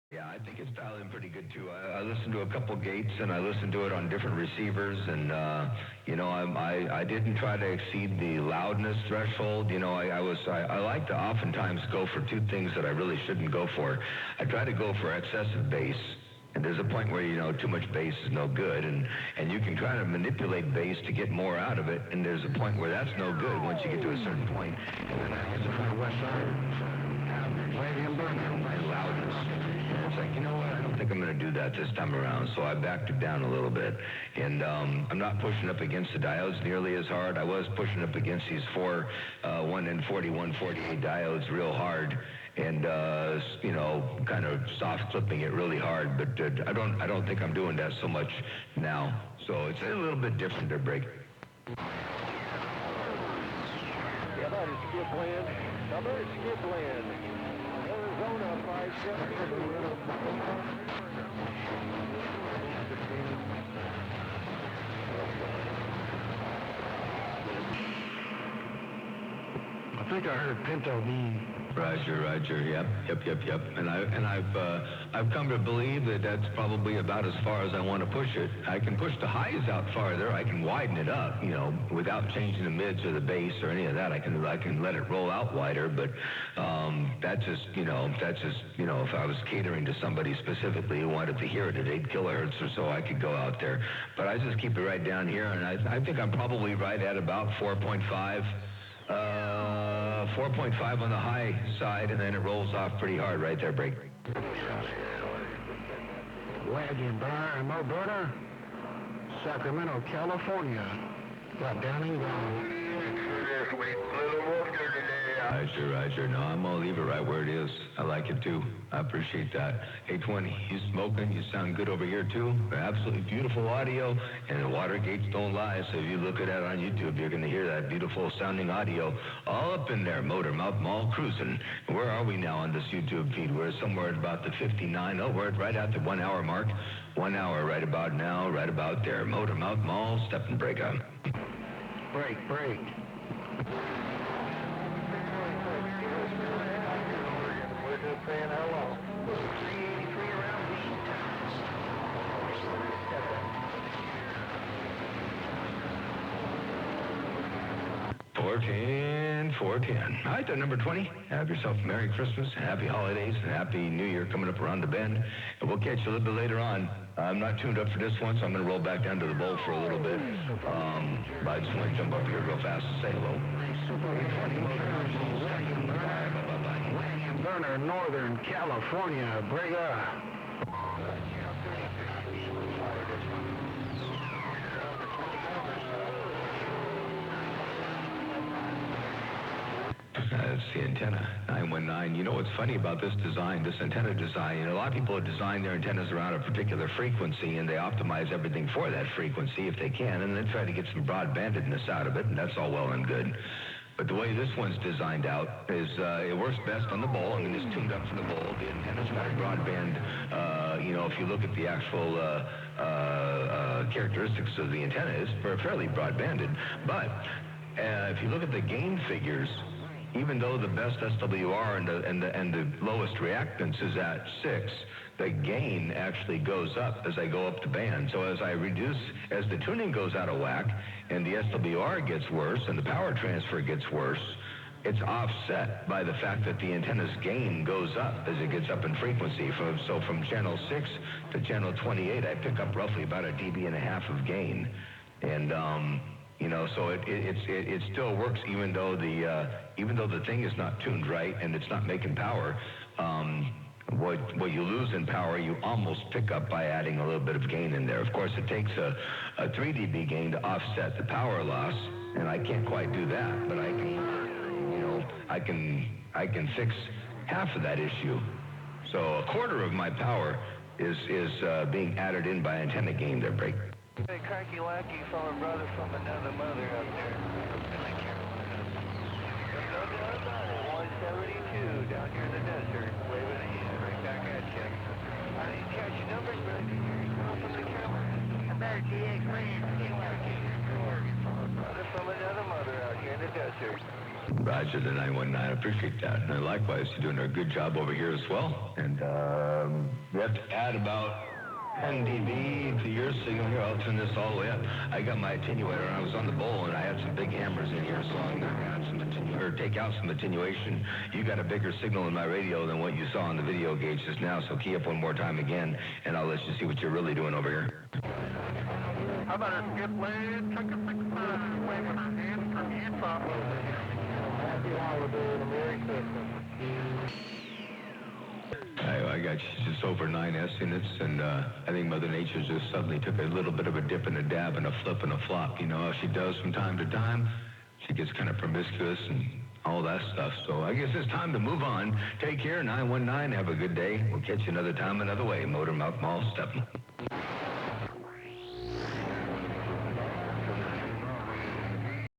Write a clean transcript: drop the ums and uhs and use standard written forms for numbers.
Yeah, I think it's dialed in pretty good too. I listened to a couple gates and I listened to it on different receivers, and I didn't try to exceed the loudness threshold. I like to oftentimes go for two things that I really shouldn't go for. I try to go for excessive bass. And there's a point where, too much bass is no good, and you can try to manipulate bass to get more out of it, and there's a point where that's no good once you get to a certain point. And then I had to try Westside, Wagon, my loudness. And it's like, you know what, I don't think I'm going to do that this time around, so I backed it down a little bit. And I'm not pushing up against the diodes nearly as hard. I was pushing up against these four 1N40, 148 diodes real hard. And kind of soft clipping it really hard, but I don't think I'm doing that so much now. So it's a little bit different to break. Yeah, that is skip land. Number skip land. Arizona 570. I think I heard Pinto mean. Roger. Yep. And I've come to believe that that's probably about as far as I want to push it. I can push the highs out farther. I can widen it up, without changing the mids or the bass or any of that. I can let it roll out wider. But that's just if I was catering to somebody specifically who wanted to hear it at 8 kilohertz or so, I could go out there. But I just keep it right down here, and I think I'm probably right at about 4.5. 4.5 on the high side, and then it rolls off pretty hard right there, break. Wagon bar in Alberta, Sacramento, California. Got down and gone. Roger. No, I'm gonna leave it right where it is. I like it too. I appreciate that. 820, you smoking? You sound good over here too. Absolutely beautiful audio, and the water gates don't lie. So if you look at that on YouTube, you're gonna hear that beautiful sounding audio all up in there. Motor Mouth Maul cruising. Where are we now on this YouTube feed? We're somewhere at about the 59. Oh, we're right at the 1 hour mark. 1 hour right about now, right about there. Motor Mouth Maul, step and break up. Break. We're just saying hello. 383 around beat. 410. All right, then, number 20. Have yourself a Merry Christmas, Happy Holidays, and Happy New Year coming up around the bend. And we'll catch you a little bit later on. I'm not tuned up for this one, so I'm going to roll back down to the bowl for a little bit. But I just want to jump up here real fast and say hello. Wagon burner, Northern California, break up. That's the antenna, 919. You know what's funny about this design, this antenna design? A lot of people have designed their antennas around a particular frequency, and they optimize everything for that frequency if they can, and then try to get some broadbandedness out of it, and that's all well and good. But the way this one's designed out is it works best on the bowl. I mean, it's tuned up for the bowl. The antenna's got a broadband. If you look at the actual characteristics of the antenna, it's fairly broadbanded. But if you look at the gain figures, even though the best SWR and the lowest reactance is at 6, the gain actually goes up as I go up the band. So as the tuning goes out of whack and the SWR gets worse and the power transfer gets worse, it's offset by the fact that the antenna's gain goes up as it gets up in frequency. So from channel 6 to channel 28, I pick up roughly about a dB and a half of gain. And so it still works even though the thing is not tuned right and it's not making power. What you lose in power, you almost pick up by adding a little bit of gain in there. Of course, it takes a 3 dB gain to offset the power loss, and I can't quite do that. But I can fix half of that issue. So a quarter of my power is being added in by antenna gain there, break. Hey, cranky lackey from a brother from another mother up there. 172 down here in the desert. Waving at you, right back at you. I didn't catch your numbers, but I can hear you from the camera. About DX land, Brother from another mother out here in the desert. Roger, the 919. I appreciate that. And likewise, you're doing a good job over here as well. And have to add about 10 dB to your signal here. I'll turn this all the way up. I got my attenuator, and I was on the bowl, and I had some big hammers in here, so I'm going to add some take out some attenuation. You got a bigger signal in my radio than what you saw on the video gauge just now, so key up one more time again, and I'll let you see what you're really doing over here. How about a skip lane? Check a 6-5. Waving a hand from Utah. Happy holiday and a Merry Christmas. I got just over 9 S units, and I think Mother Nature just suddenly took a little bit of a dip and a dab and a flip and a flop. You know how she does from time to time? She gets kind of promiscuous and all that stuff. So I guess it's time to move on. Take care, 919. Have a good day. We'll catch you another time, another way. Motor Mouth Maul, Step.